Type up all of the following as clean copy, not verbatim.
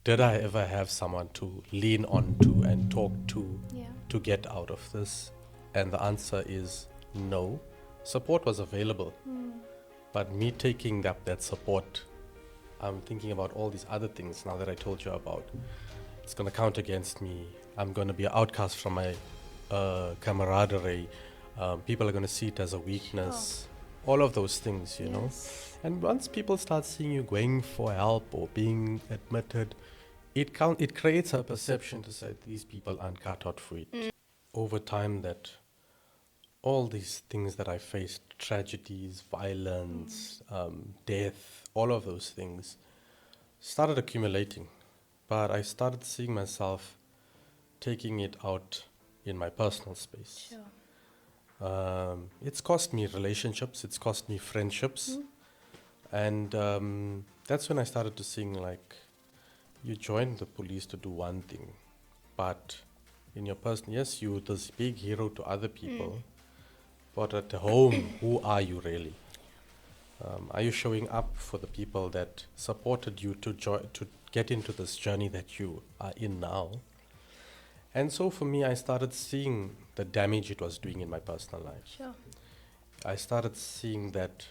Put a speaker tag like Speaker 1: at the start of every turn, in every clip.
Speaker 1: did I ever have someone to lean on to and talk
Speaker 2: Yeah.
Speaker 1: to get out of this? And the answer is no. Support was available, but me taking that support, I'm thinking about all these other things now that I told you about. It's going to count against me. I'm going to be an outcast from my camaraderie. People are going to see it as a weakness. All of those things, you know.
Speaker 2: Yes.
Speaker 1: And once people start seeing you going for help or being admitted, it creates a perception to say these people aren't cut out for it. Over time, that all these things that I faced, tragedies, violence, death, all of those things, started accumulating. But I started seeing myself taking it out in my personal space.
Speaker 2: Sure.
Speaker 1: It's cost me relationships, it's cost me friendships. And that's when I started to sing like, you joined the police to do one thing, but in your person, yes, you're this big hero to other people, but at home, who are you really? Are you showing up for the people that supported you to get into this journey that you are in now? And so for me, I started seeing the damage it was doing in my personal life.
Speaker 2: Sure.
Speaker 1: I started seeing that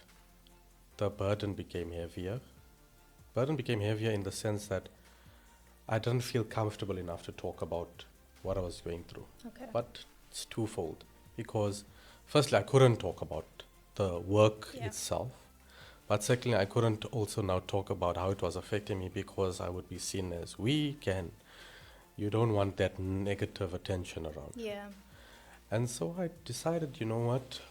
Speaker 1: the burden became heavier. Burden became heavier in the sense that I didn't feel comfortable enough to talk about what I was going through.
Speaker 2: Okay.
Speaker 1: But it's twofold. Because firstly, I couldn't talk about the work
Speaker 2: Yeah.
Speaker 1: itself. But secondly, I couldn't also now talk about how it was affecting me because I would be seen as weak and you don't want that negative attention around.
Speaker 2: Yeah.
Speaker 1: And so I decided, you know what?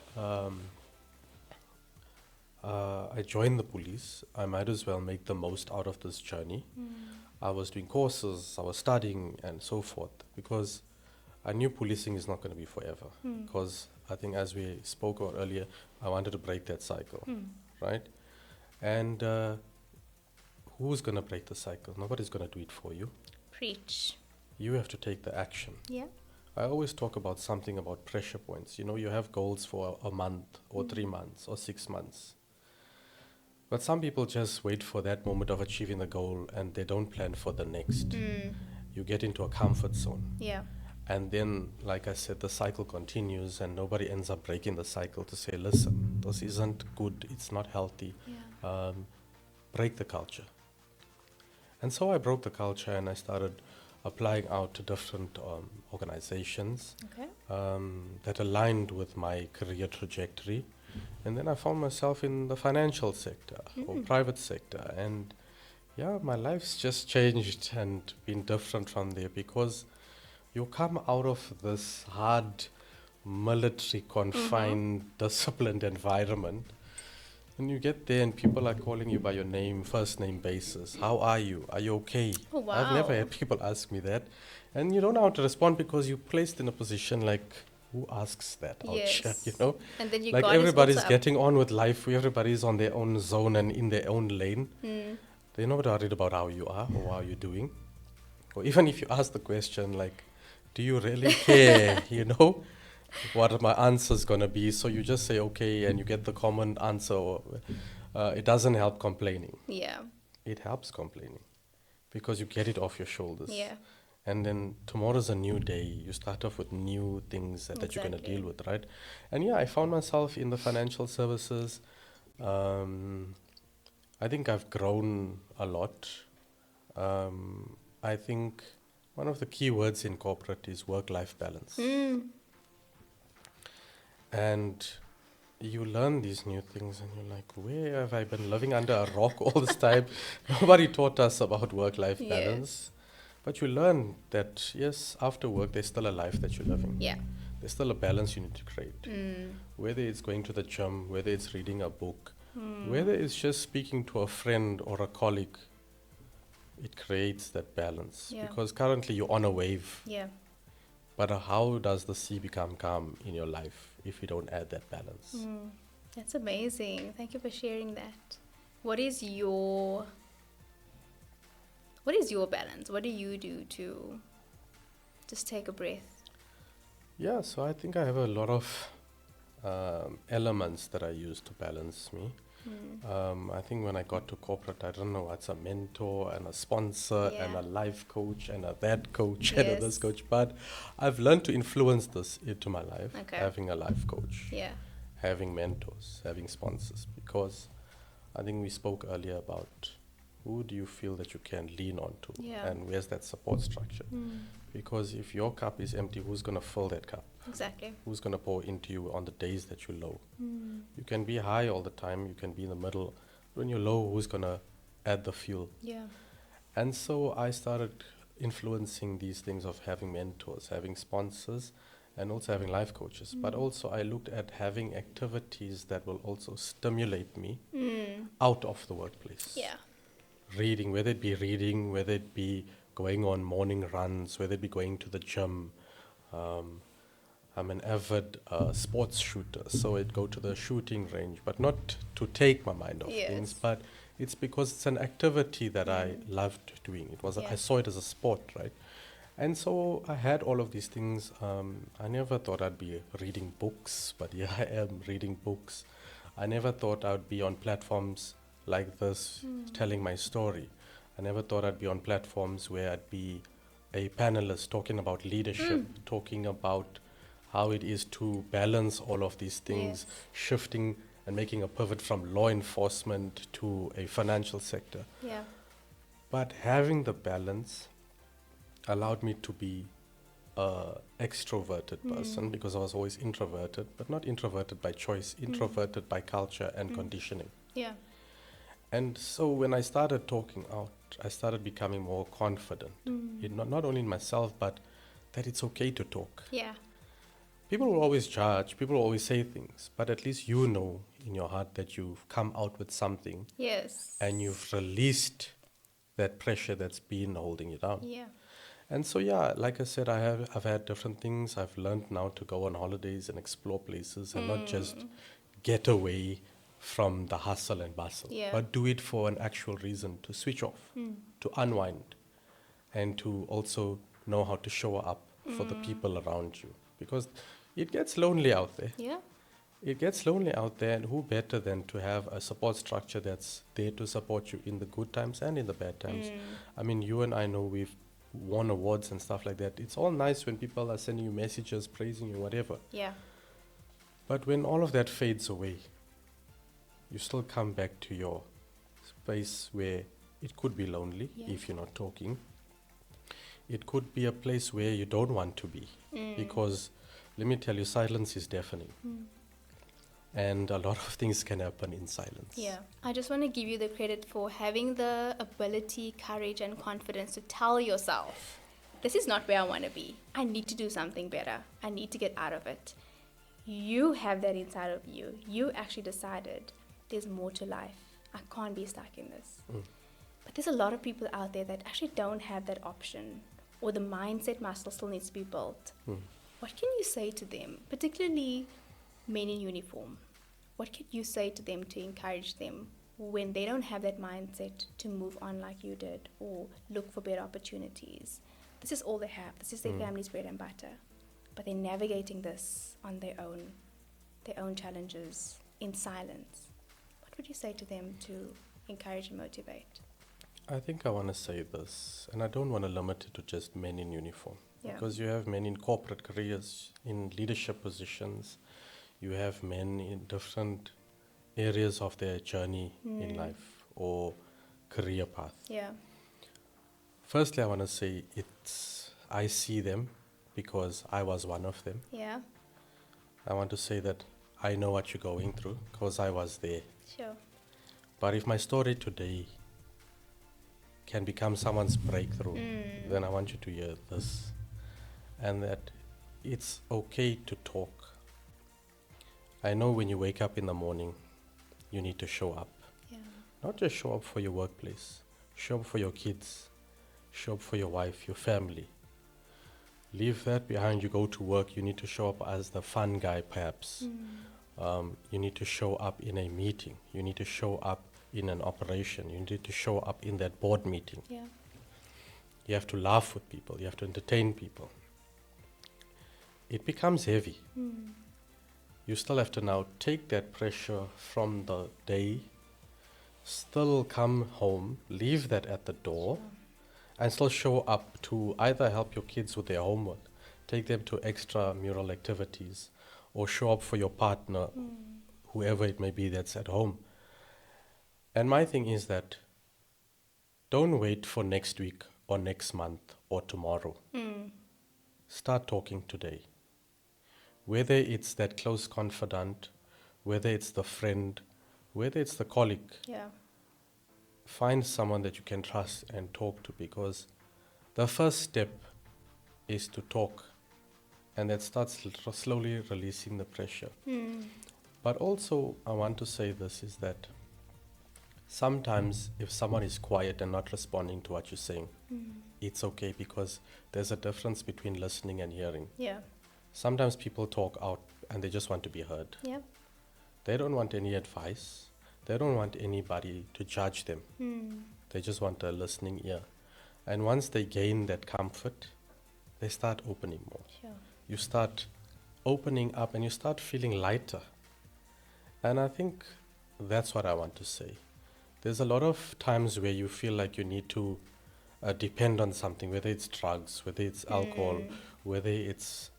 Speaker 1: I joined the police. I might as well make the most out of this journey. I was doing courses, I was studying, and so forth, because I knew policing is not going to be forever. Because I think, as we spoke about earlier, I wanted to break that cycle, right? And who's going to break the cycle? Nobody's going to do it for you.
Speaker 2: Preach.
Speaker 1: You have to take the action.
Speaker 2: Yeah.
Speaker 1: I always talk about something about pressure points. You know, you have goals for a month or 3 months or 6 months. But some people just wait for that moment of achieving the goal and they don't plan for the next. You get into a comfort zone.
Speaker 2: Yeah.
Speaker 1: And then, like I said, the cycle continues and nobody ends up breaking the cycle to say, listen, this isn't good, it's not healthy.
Speaker 2: Yeah.
Speaker 1: Break the culture. And so I broke the culture and I started applying out to different organizations
Speaker 2: Okay.
Speaker 1: that aligned with my career trajectory. And then I found myself in the financial sector or private sector. And yeah, my life's just changed and been different from there because you come out of this hard, military, confined, disciplined environment. And you get there and people are calling you by your name, first name basis. How are you? Are you okay?
Speaker 2: Oh,
Speaker 1: I've never
Speaker 2: wow.
Speaker 1: had people ask me that. And you don't know how to respond because you're placed in a position like, who asks that out here,
Speaker 2: Yes.
Speaker 1: you know?
Speaker 2: And then your
Speaker 1: Like
Speaker 2: guard is
Speaker 1: everybody's
Speaker 2: also up.
Speaker 1: getting on with life, everybody's on their own zone and in their own lane. They're not worried about how you are or how you're doing. Or even if you ask the question like, do you really care, you know? What are my answers going to be? So you just say okay and you get the common answer. Or, it doesn't help complaining.
Speaker 2: Yeah.
Speaker 1: It helps complaining because you get it off your shoulders.
Speaker 2: Yeah.
Speaker 1: And then tomorrow's a new day. You start off with new things that you're going to
Speaker 2: Exactly.
Speaker 1: deal with, right? And yeah, I found myself in the financial services. I think I've grown a lot. I think one of the key words in corporate is work-life balance. And you learn these new things and you're like, where have I been living under a rock all this time? Nobody taught us about work-life balance.
Speaker 2: Yes.
Speaker 1: But you learn that, yes, after work, there's still a life that you're living.
Speaker 2: Yeah.
Speaker 1: There's still a balance you need to create. Whether it's going to the gym, whether it's reading a book, whether it's just speaking to a friend or a colleague, it creates that balance.
Speaker 2: Yeah.
Speaker 1: Because currently you're on a wave.
Speaker 2: Yeah.
Speaker 1: But how does the sea become calm in your life if you don't add that balance?
Speaker 2: That's amazing. Thank you for sharing that. What is your balance? What do you do to just take a breath?
Speaker 1: Yeah, so I think I have a lot of elements that I use to balance me. I think when I got to corporate, I don't know what's a mentor and a sponsor and
Speaker 2: Yeah.
Speaker 1: a life coach and a that coach and a this
Speaker 2: Yes.
Speaker 1: coach. But I've learned to influence this into my life,
Speaker 2: Okay.
Speaker 1: having a life coach,
Speaker 2: Yeah.
Speaker 1: having mentors, having sponsors. Because I think we spoke earlier about who do you feel that you can lean on to,
Speaker 2: Yeah.
Speaker 1: and where's that support structure? Because if your cup is empty, who's going to fill that cup?
Speaker 2: Exactly.
Speaker 1: Who's going to pour into you on the days that you're low? You can be high all the time, you can be in the middle. When you're low, who's going to add the fuel?
Speaker 2: Yeah.
Speaker 1: And so I started influencing these things of having mentors, having sponsors, and also having life coaches. But also I looked at having activities that will also stimulate me out of the workplace.
Speaker 2: Yeah.
Speaker 1: Reading, whether it be going on morning runs, whether it be going to the gym. I'm an avid sports shooter, so I'd go to the shooting range, but not to take my mind off things,
Speaker 2: Yes.
Speaker 1: but it's because it's an activity that I loved doing. I saw it as a sport, right? And so I had all of these things. I never thought I'd be reading books, but here I am reading books. I never thought I'd be on platforms like this telling my story. I never thought I'd be on platforms where I'd be a panelist talking about leadership, talking about how it is to balance all of these things,
Speaker 2: Yes.
Speaker 1: shifting and making a pivot from law enforcement to a financial sector.
Speaker 2: Yeah.
Speaker 1: But having the balance allowed me to be an extroverted person, because I was always introverted, but not introverted by choice, introverted by culture and conditioning.
Speaker 2: Yeah.
Speaker 1: And so when I started talking out, I started becoming more confident, not only in myself, but that it's okay to talk.
Speaker 2: Yeah.
Speaker 1: People will always judge, people will always say things, but at least you know in your heart that you've come out with something
Speaker 2: Yes.
Speaker 1: and you've released that pressure that's been holding you down.
Speaker 2: Yeah.
Speaker 1: And so, yeah, like I said, I've had different things. I've learned now to go on holidays and explore places and not just get away from the hustle and bustle,
Speaker 2: Yeah.
Speaker 1: but do it for an actual reason, to switch off, to unwind, and to also know how to show up for the people around you. Because it gets lonely out there.
Speaker 2: Yeah.
Speaker 1: It gets lonely out there, and who better than to have a support structure that's there to support you in the good times and in the bad times? I mean, you and I know we've won awards and stuff like that. It's all nice when people are sending you messages, praising you, whatever.
Speaker 2: Yeah.
Speaker 1: But when all of that fades away, you still come back to your space where it could be lonely if you're not talking. It could be a place where you don't want to be, because let me tell you, silence is deafening. And a lot of things can happen in silence.
Speaker 2: Yeah. I just want to give you the credit for having the ability, courage, and confidence to tell yourself, this is not where I want to be. I need to do something better. I need to get out of it. You have that inside of you. You actually decided there's more to life. I can't be stuck in this. But there's a lot of people out there that actually don't have that option, or the mindset muscle still needs to be built. What can you say to them, particularly men in uniform? What can you say to them to encourage them when they don't have that mindset to move on like you did, or look for better opportunities? This is all they have. This is their family's bread and butter. But they're navigating this on their own challenges in silence. What would you say to them to encourage and motivate?
Speaker 1: I think I want to say this, and I don't want to limit it to just men in uniform.
Speaker 2: Yeah.
Speaker 1: Because you have men in corporate careers, in leadership positions. You have men in different areas of their journey in life or career path.
Speaker 2: Yeah.
Speaker 1: Firstly, I want to say I see them because I was one of them.
Speaker 2: Yeah.
Speaker 1: I want to say that I know what you're going through because I was there.
Speaker 2: Sure.
Speaker 1: But if my story today can become someone's breakthrough, then I want you to hear this. And that it's okay to talk. I know when you wake up in the morning, you need to show up.
Speaker 2: Yeah.
Speaker 1: Not just show up for your workplace, show up for your kids, show up for your wife, your family. Leave that behind. You go to work, you need to show up as the fun guy, perhaps. You need to show up in a meeting. You need to show up in an operation. You need to show up in that board meeting.
Speaker 2: Yeah.
Speaker 1: You have to laugh with people. You have to entertain people. It becomes heavy. You still have to now take that pressure from the day still come home, leave that at the door, and still show up to either help your kids with their homework, take them to extramural activities, or show up for your partner, whoever it may be that's at home. And my thing is that don't wait for next week or next month or tomorrow. Start talking today. Whether it's that close confidant, whether it's the friend, whether it's the colleague,
Speaker 2: Yeah.
Speaker 1: find someone that you can trust and talk to, because the first step is to talk, and that starts slowly releasing the pressure. But also, I want to say this is that sometimes if someone is quiet and not responding to what you're saying, it's okay, because there's a difference between listening and hearing.
Speaker 2: Yeah.
Speaker 1: Sometimes people talk out and they just want to be heard.
Speaker 2: Yeah.
Speaker 1: They don't want any advice. They don't want anybody to judge them. They just want a listening ear. And once they gain that comfort, they start opening more.
Speaker 2: Sure.
Speaker 1: You start opening up and you start feeling lighter. And I think that's what I want to say. There's a lot of times where you feel like you need to depend on something, whether it's drugs, whether it's alcohol, whether it's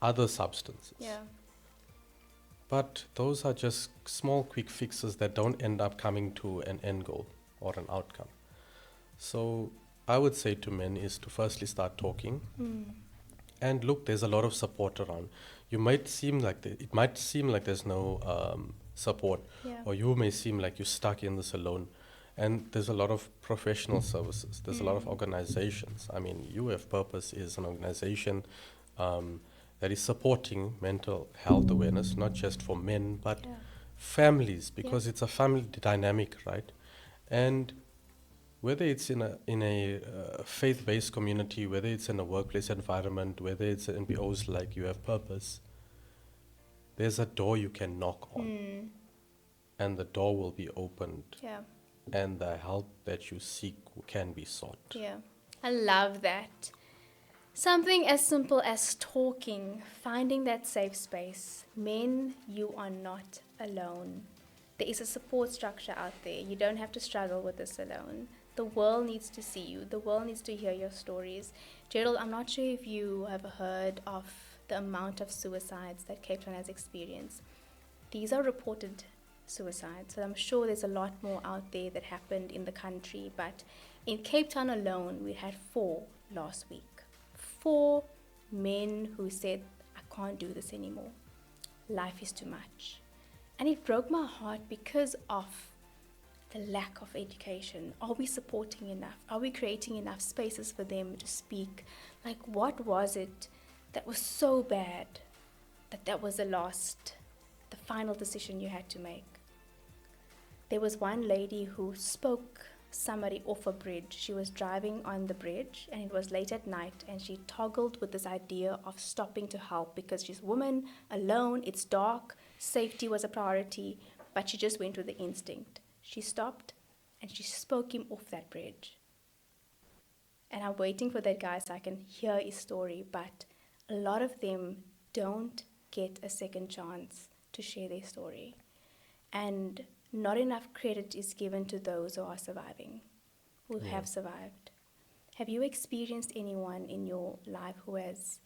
Speaker 1: other substances.
Speaker 2: Yeah.
Speaker 1: But those are just small, quick fixes that don't end up coming to an end goal or an outcome. So I would say to men is to firstly start talking. And look, there's a lot of support around. You might seem like it might seem like there's no support,
Speaker 2: Yeah.
Speaker 1: or you may seem like you're stuck in this alone. And there's a lot of professional services. There's a lot of organizations. I mean, UF Purpose is an organization that is supporting mental health awareness, not just for men, but
Speaker 2: Yeah.
Speaker 1: families, because it's a family dynamic, right? And whether it's in a faith-based community, whether it's in a workplace environment, whether it's NPOs like You Have Purpose, there's a door you can knock on, and the door will be opened,
Speaker 2: Yeah.
Speaker 1: and the help that you seek can be sought.
Speaker 2: Yeah. I love that. Something as simple as talking, finding that safe space. Men, you are not alone. There is a support structure out there. You don't have to struggle with this alone. The world needs to see you. The world needs to hear your stories. Gerald, I'm not sure if you have heard of the amount of suicides that Cape Town has experienced. These are reported suicides, so I'm sure there's a lot more out there that happened in the country. But in Cape Town alone, we had 4 last week. 4 men who said, I can't do this anymore. Life is too much. And it broke my heart because of the lack of education. Are we supporting enough? Are we creating enough spaces for them to speak? Like, what was it that was so bad that was the final decision you had to make? There was one lady who spoke somebody off a bridge. She was driving on the bridge and it was late at night, and she toggled with this idea of stopping to help because she's a woman, alone, it's dark, safety was a priority, but she just went with the instinct. She stopped and she spoke him off that bridge. And I'm waiting for that guy so I can hear his story, but a lot of them don't get a second chance to share their story. And not enough credit is given to those who are surviving, who have survived. Have you experienced anyone in your life who has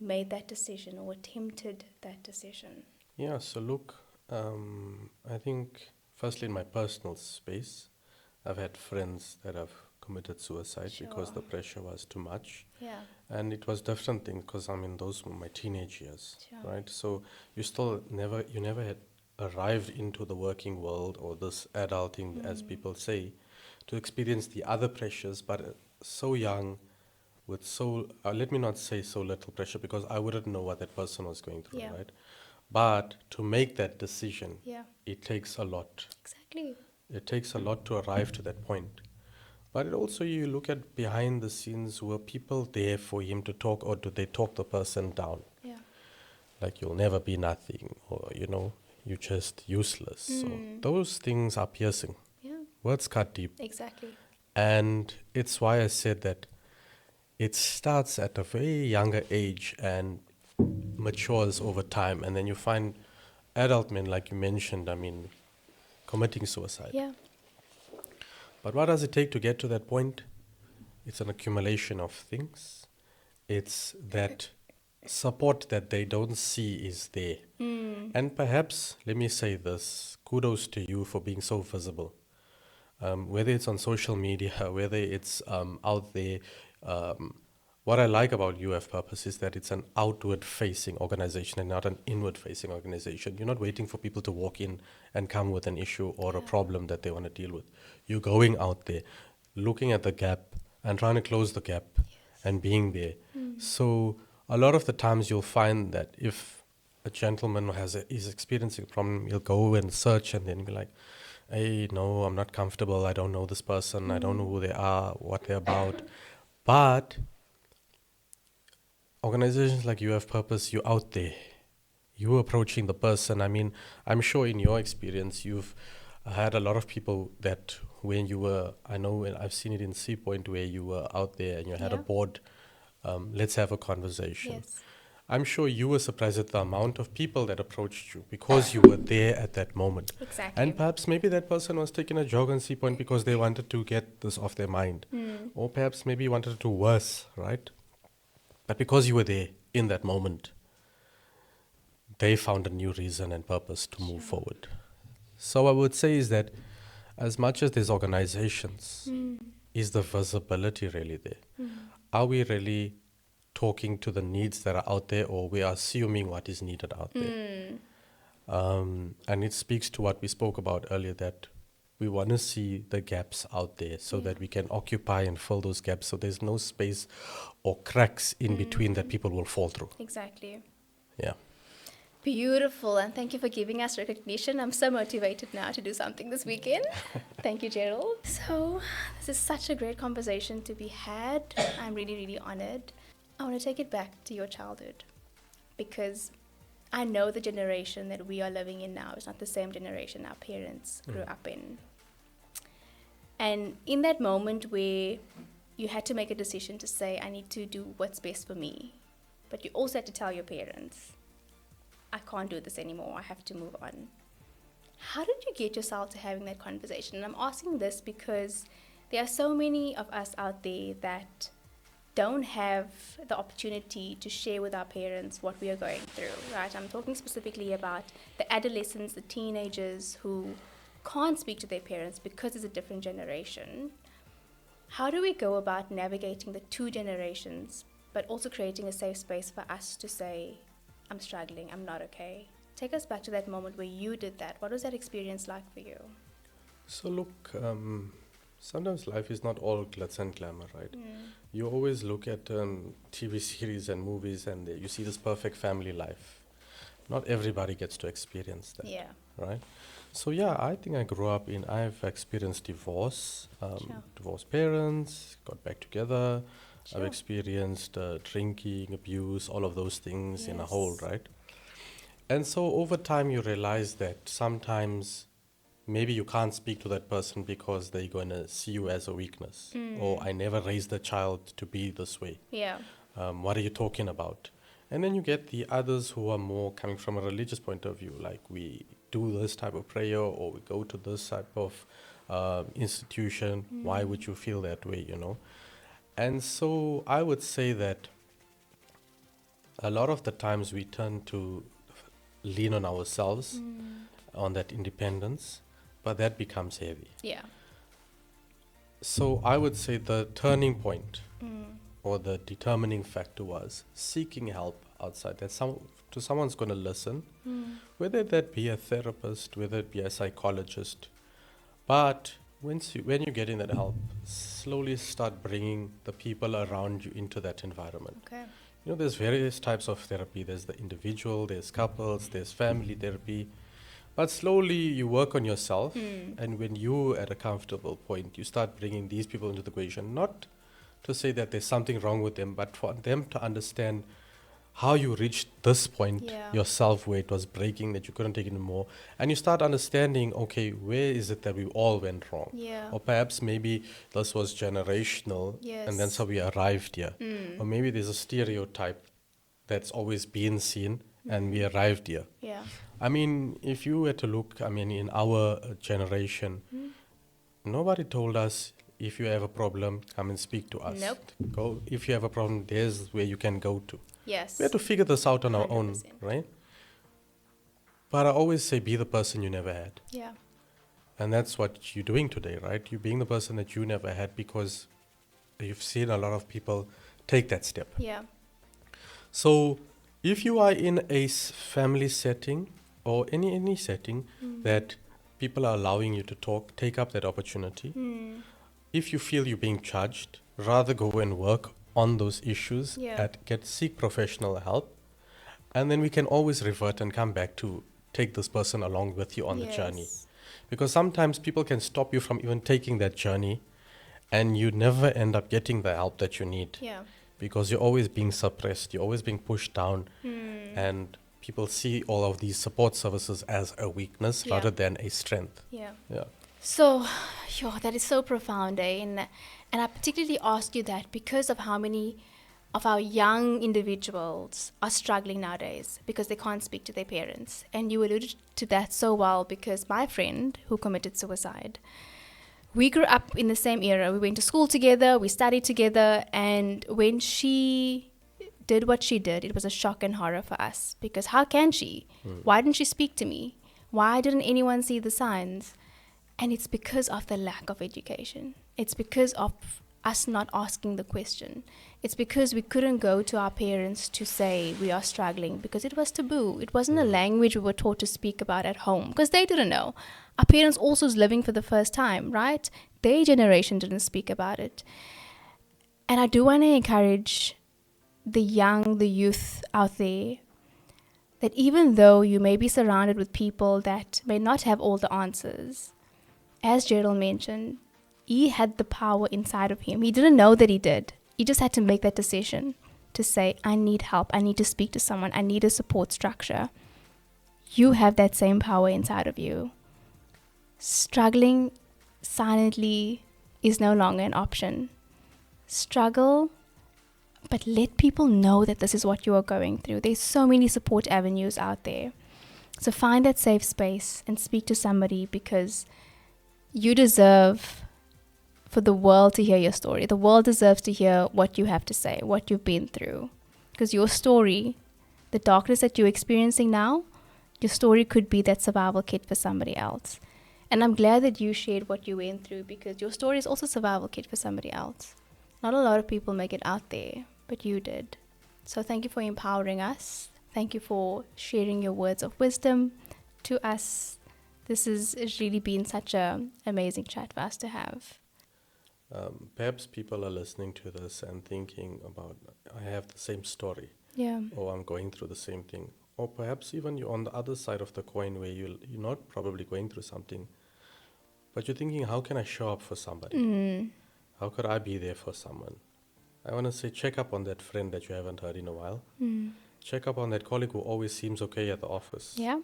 Speaker 2: made that decision or attempted that decision?
Speaker 1: Yeah, so look, I think firstly in my personal space, I've had friends that have committed suicide because
Speaker 2: Sure.
Speaker 1: the pressure was too much.
Speaker 2: Yeah.
Speaker 1: And it was different things because I mean those were my teenage years,
Speaker 2: Sure.
Speaker 1: right? So you never had arrived into the working world or this adulting, as people say, to experience the other pressures, but so young, with let me not say so little pressure, because I wouldn't know what that person was going through,
Speaker 2: Yeah.
Speaker 1: right? But to make that decision,
Speaker 2: Yeah.
Speaker 1: it takes a lot.
Speaker 2: Exactly.
Speaker 1: It takes a lot to arrive to that point. But it also, you look at behind the scenes, were people there for him to talk, or do they talk the person down?
Speaker 2: Yeah.
Speaker 1: Like, you'll never be nothing, or, you're just useless. So those things are piercing.
Speaker 2: Yeah.
Speaker 1: Words cut deep.
Speaker 2: Exactly.
Speaker 1: And it's why I said that it starts at a very younger age and matures over time. And then you find adult men, like you mentioned, I mean, committing suicide.
Speaker 2: Yeah.
Speaker 1: But what does it take to get to that point? It's an accumulation of things. It's that support that they don't see is there. And perhaps, let me say this, kudos to you for being so visible. Whether it's on social media, whether it's out there. What I like about UF Purpose is that it's an outward facing organization and not an inward facing organization. You're not waiting for people to walk in and come with an issue or a problem that they want to deal with. You're going out there, looking at the gap and trying to close the gap and being there. So a lot of the times you'll find that if a gentleman is experiencing a problem, he'll go and search and then be like, hey, no, I'm not comfortable. I don't know this person. I don't know who they are, what they're about. But organizations like You Have Purpose, you're out there. You're approaching the person. I mean, I'm sure in your experience, you've had a lot of people that when you were, I know, and I've seen it in Sea Point where you were out there and you had a
Speaker 2: Yeah.
Speaker 1: board, let's have a conversation.
Speaker 2: Yes.
Speaker 1: I'm sure you were surprised at the amount of people that approached you because you were there at that moment.
Speaker 2: Exactly.
Speaker 1: And perhaps maybe that person was taking a jog on Sea Point because they wanted to get this off their mind. Or perhaps maybe wanted to do worse, right? But because you were there in that moment, they found a new reason and purpose to move forward. So I would say is that as much as there's organizations, is the visibility really there? Are we really talking to the needs that are out there, or we are assuming what is needed out there? And it speaks to what we spoke about earlier, that we want to see the gaps out there so that we can occupy and fill those gaps so there's no space or cracks in between that people will fall through.
Speaker 2: Exactly.
Speaker 1: Yeah.
Speaker 2: Beautiful, and thank you for giving us recognition. I'm so motivated now to do something this weekend. Thank you, Gerald. So, this is such a great conversation to be had. I'm really, really honored. I want to take it back to your childhood because I know the generation that we are living in now is not the same generation our parents grew up in. And in that moment where you had to make a decision to say, I need to do what's best for me, but you also had to tell your parents, I can't do this anymore, I have to move on. How did you get yourself to having that conversation? And I'm asking this because there are so many of us out there that don't have the opportunity to share with our parents what we are going through, right? I'm talking specifically about the adolescents, the teenagers who can't speak to their parents because it's a different generation. How do we go about navigating the two generations, but also creating a safe space for us to say, I'm struggling, I'm not okay? Take us back to that moment where you did that. What was that experience like for you?
Speaker 1: So look, sometimes life is not all glitz and glamour, right? You always look at TV series and movies and you see this perfect family life. Not everybody gets to experience that,
Speaker 2: Yeah.
Speaker 1: right? So yeah, I think I've experienced divorce,
Speaker 2: Sure.
Speaker 1: divorced parents, got back together.
Speaker 2: Sure.
Speaker 1: I've experienced drinking, abuse, all of those things in a whole,
Speaker 2: Yes.
Speaker 1: right? And so over time you realize that sometimes maybe you can't speak to that person because they're going to see you as a weakness. Or I never raised a child to be this way.
Speaker 2: Yeah.
Speaker 1: What are you talking about? And then you get the others who are more coming from a religious point of view, like we do this type of prayer or we go to this type of institution. Why would you feel that way, you know? And so I would say that a lot of the times we tend to lean on ourselves, on that independence, but that becomes heavy.
Speaker 2: Yeah.
Speaker 1: So I would say the turning point or the determining factor was seeking help outside. That someone's going to listen, whether that be a therapist, whether it be a psychologist. But when you get in that help, slowly start bringing the people around you into that environment.
Speaker 2: Okay.
Speaker 1: You know, there's various types of therapy. There's the individual, there's couples, there's family therapy. But slowly you work on yourself, and when you're at a comfortable point, you start bringing these people into the equation. Not to say that there's something wrong with them, but for them to understand how you reached this point
Speaker 2: Yeah.
Speaker 1: yourself where it was breaking, that you couldn't take it anymore. And you start understanding, okay, where is it that we all went wrong?
Speaker 2: Yeah.
Speaker 1: Or perhaps maybe this was generational, and that's
Speaker 2: Yes.
Speaker 1: how we arrived here. Or maybe there's a stereotype that's always been seen, and we arrived here.
Speaker 2: Yeah.
Speaker 1: I mean, if you were to look, I mean, in our generation, nobody told us if you have a problem, come and speak to us.
Speaker 2: Nope.
Speaker 1: Go if you have a problem, there's where you can go to.
Speaker 2: Yes.
Speaker 1: We had to figure this out on our own,
Speaker 2: 100%.
Speaker 1: right? But I always say, be the person you never had.
Speaker 2: Yeah.
Speaker 1: And that's what you're doing today, right? You're being the person that you never had because you've seen a lot of people take that step.
Speaker 2: Yeah.
Speaker 1: So if you are in a family setting or any setting that people are allowing you to talk, take up that opportunity. If you feel you're being judged, rather go and work on those issues,
Speaker 2: Yeah.
Speaker 1: seek professional help, and then we can always revert and come back to take this person along with you on the journey.
Speaker 2: Yes.
Speaker 1: Because sometimes people can stop you from even taking that journey, and you never end up getting the help that you need.
Speaker 2: Yeah.
Speaker 1: Because you're always being suppressed, you're always being pushed down, and people see all of these support services as a weakness
Speaker 2: Yeah.
Speaker 1: rather than a strength.
Speaker 2: Yeah.
Speaker 1: Yeah.
Speaker 2: So, that is so profound, eh? And I particularly ask you that because of how many of our young individuals are struggling nowadays because they can't speak to their parents. And you alluded to that so well because my friend who committed suicide, we grew up in the same era. We went to school together, we studied together, and when she did what she did, it was a shock and horror for us because how can she? Why didn't she speak to me? Why didn't anyone see the signs? And it's because of the lack of education. It's because of us not asking the question. It's because we couldn't go to our parents to say we are struggling because it was taboo. It wasn't a language we were taught to speak about at home because they didn't know. Our parents also was living for the first time, right? Their generation didn't speak about it. And I do want to encourage the youth out there that even though you may be surrounded with people that may not have all the answers, as Gerald mentioned, he had the power inside of him. He didn't know that he did. He just had to make that decision to say, I need help. I need to speak to someone. I need a support structure. You have that same power inside of you. Struggling silently is no longer an option. Struggle, but let people know that this is what you are going through. There's so many support avenues out there. So find that safe space and speak to somebody because you deserve for the world to hear your story. The world deserves to hear what you have to say, what you've been through. Because your story, the darkness that you're experiencing now, your story could be that survival kit for somebody else. And I'm glad that you shared what you went through because your story is also a survival kit for somebody else. Not a lot of people make it out there, but you did. So thank you for empowering us. Thank you for sharing your words of wisdom to us. This has really been such an amazing chat for us to have.
Speaker 1: Perhaps people are listening to this and thinking about, I have the same story,
Speaker 2: Yeah.
Speaker 1: or I'm going through the same thing. Or perhaps even you're on the other side of the coin where you're not probably going through something, but you're thinking, how can I show up for somebody? How could I be there for someone? I want to say, check up on that friend that you haven't heard in a while. Check up on that colleague who always seems okay at the office.
Speaker 2: Yeah.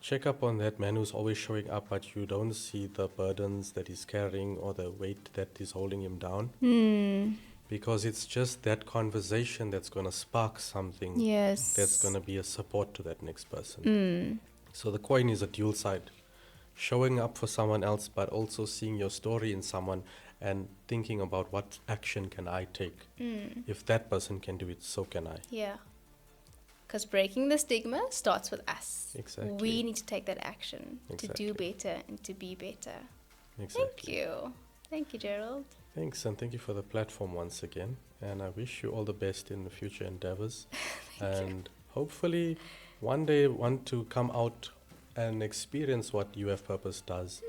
Speaker 1: Check up on that man who's always showing up, but you don't see the burdens that he's carrying or the weight that is holding him down. Because it's just that conversation that's going to spark something.
Speaker 2: Yes.
Speaker 1: That's going to be a support to that next person. So the coin is a dual side. Showing up for someone else, but also seeing your story in someone and thinking about what action can I take. If that person can do it, so can I.
Speaker 2: Yeah. Because breaking the stigma starts with us.
Speaker 1: Exactly.
Speaker 2: We need to take that action to
Speaker 1: Exactly.
Speaker 2: do better and to be better.
Speaker 1: Exactly.
Speaker 2: Thank you. Thank you, Gerald.
Speaker 1: Thanks, and thank you for the platform once again. And I wish you all the best in the future endeavors. And hopefully one day want to come out and experience what You Have Purpose does.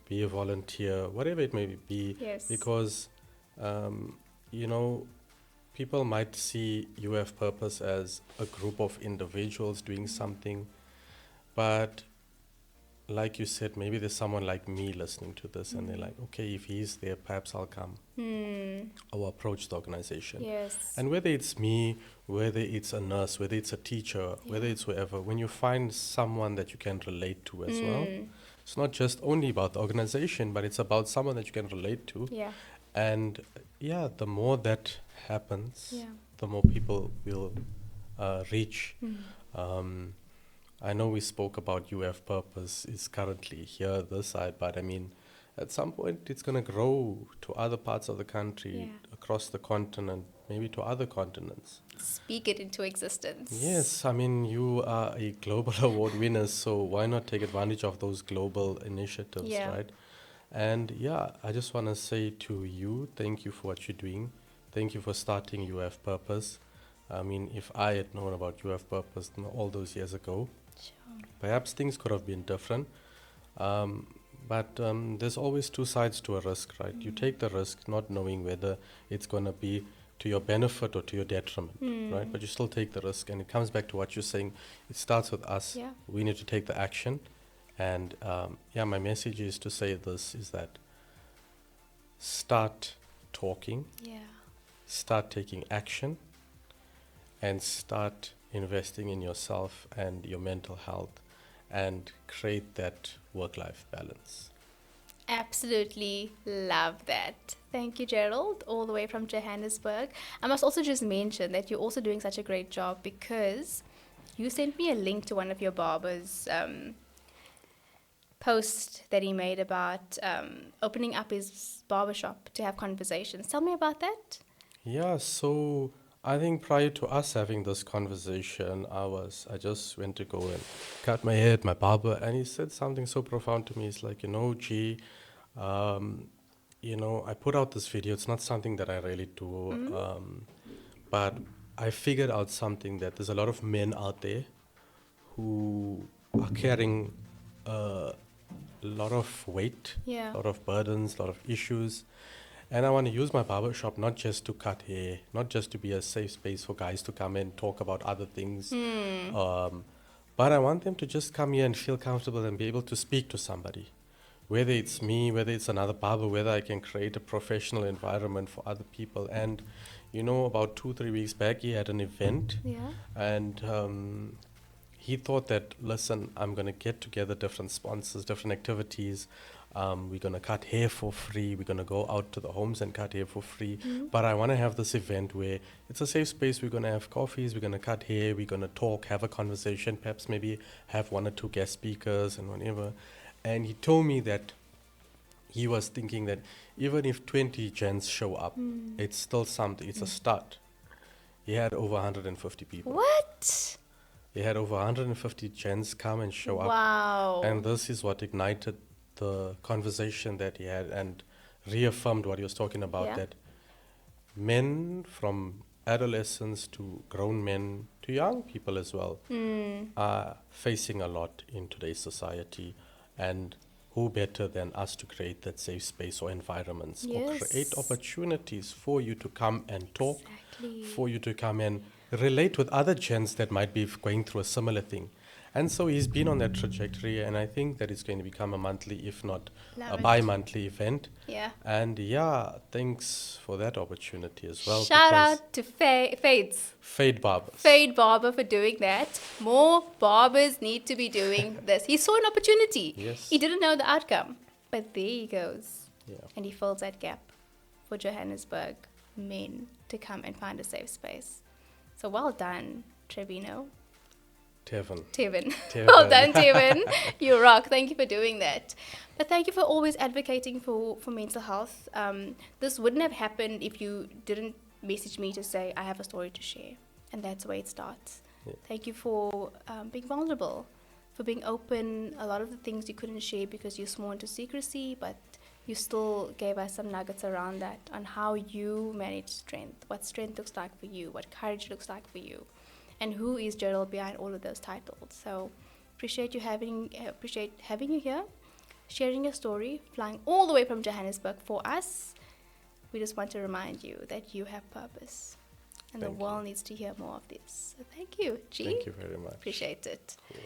Speaker 1: Be a volunteer, whatever it may be.
Speaker 2: Yes.
Speaker 1: Because, people might see You Have Purpose as a group of individuals doing something. But like you said, maybe there's someone like me listening to this and they're like, okay, if he's there, perhaps I'll come. Or approach the organization.
Speaker 2: Yes.
Speaker 1: And whether it's me, whether it's a nurse, whether it's a teacher, whether it's whoever, when you find someone that you can relate to as well, it's not just only about the organization, but it's about someone that you can relate to.
Speaker 2: Yeah.
Speaker 1: And the more that happens,
Speaker 2: Yeah.
Speaker 1: the more people will reach. I know we spoke about You Have Purpose is currently here, this side, but I mean, at some point it's going to grow to other parts of the country,
Speaker 2: Yeah.
Speaker 1: across the continent, maybe to other continents.
Speaker 2: Speak it into existence.
Speaker 1: Yes, I mean, you are a global award winner, so why not take advantage of those global initiatives,
Speaker 2: Yeah.
Speaker 1: right? And yeah, I just want to say to you, thank you for what you're doing. Thank you for starting You Have Purpose. I mean, if I had known about You Have Purpose all those years ago,
Speaker 2: Sure.
Speaker 1: perhaps things could have been different. Um, but there's always two sides to a risk, right? You take the risk not knowing whether it's going to be to your benefit or to your detriment, right? But you still take the risk, and it comes back to what you're saying. It starts with us.
Speaker 2: Yeah.
Speaker 1: We need to take the action. And yeah, my message is to say this, is that start talking,
Speaker 2: Yeah.
Speaker 1: start taking action, and start investing in yourself and your mental health, and create that work-life balance.
Speaker 2: Absolutely love that. Thank you, Gerald, all the way from Johannesburg. I must also just mention that you're also doing such a great job, because you sent me a link to one of your barber's post that he made about opening up his barbershop to have conversations. Tell me about that.
Speaker 1: Yeah, so I think prior to us having this conversation, I just went to go and cut my hair at my barber, and he said something so profound to me. It's like, G, I put out this video. It's not something that I really do, but I figured out something, that there's a lot of men out there who are carrying a lot of weight,
Speaker 2: Yeah.
Speaker 1: a lot of burdens, a lot of issues. And I want to use my barber shop not just to cut hair, not just to be a safe space for guys to come and talk about other things, but I want them to just come here and feel comfortable and be able to speak to somebody. Whether it's me, whether it's another barber, whether I can create a professional environment for other people. And, about 2-3 weeks back, he had an event,
Speaker 2: Yeah.
Speaker 1: and he thought that, listen, I'm going to get together different sponsors, different activities. We're going to cut hair for free. We're going to go out to the homes and cut hair for free. But I want to have this event where it's a safe space. We're going to have coffees. We're going to cut hair. We're going to talk, have a conversation, perhaps maybe have 1 or 2 guest speakers and whatever. And he told me that he was thinking that even if 20 gens show up, it's still something. It's a start. He had over 150 people.
Speaker 2: What?
Speaker 1: He had over 150 gens come and show up.
Speaker 2: Wow.
Speaker 1: And this is what ignited the conversation that he had, and reaffirmed what he was talking about,
Speaker 2: Yeah.
Speaker 1: that men, from adolescents to grown men to young people as well, are facing a lot in today's society. And who better than us to create that safe space or environments, or create
Speaker 2: Yes.
Speaker 1: opportunities for you to come and talk,
Speaker 2: Exactly.
Speaker 1: for you to come and relate with other gens that might be going through a similar thing. And so he's been on that trajectory, and I think that it's going to become a monthly, if not
Speaker 2: Love
Speaker 1: a
Speaker 2: it.
Speaker 1: bi-monthly event.
Speaker 2: Yeah.
Speaker 1: And yeah, thanks for that opportunity as well.
Speaker 2: Shout
Speaker 1: because
Speaker 2: out to Fades.
Speaker 1: Fade Barbers.
Speaker 2: Fade Barber for doing that. More barbers need to be doing this. He saw an opportunity.
Speaker 1: Yes.
Speaker 2: He didn't know the outcome, but there he goes.
Speaker 1: Yeah.
Speaker 2: And he fills that gap for Johannesburg men to come and find a safe space. So well done, Trevino.
Speaker 1: Tevin.
Speaker 2: Tevin.
Speaker 1: Tevin.
Speaker 2: Well done, Tevin. You rock. Thank you for doing that. But thank you for always advocating for mental health. This wouldn't have happened if you didn't message me to say, I have a story to share. And that's the way it starts.
Speaker 1: Yeah.
Speaker 2: Thank you for being vulnerable, for being open. A lot of the things you couldn't share because you swore into secrecy, but you still gave us some nuggets around that, on how you manage strength, what strength looks like for you, what courage looks like for you, and who is Gerald behind all of those titles. So appreciate having you here, sharing your story, flying all the way from Johannesburg for us. We just want to remind you that you have purpose, and
Speaker 1: Thank
Speaker 2: the world needs to hear more of this. So thank you, G.
Speaker 1: Thank you very much.
Speaker 2: Appreciate it.
Speaker 1: Cool.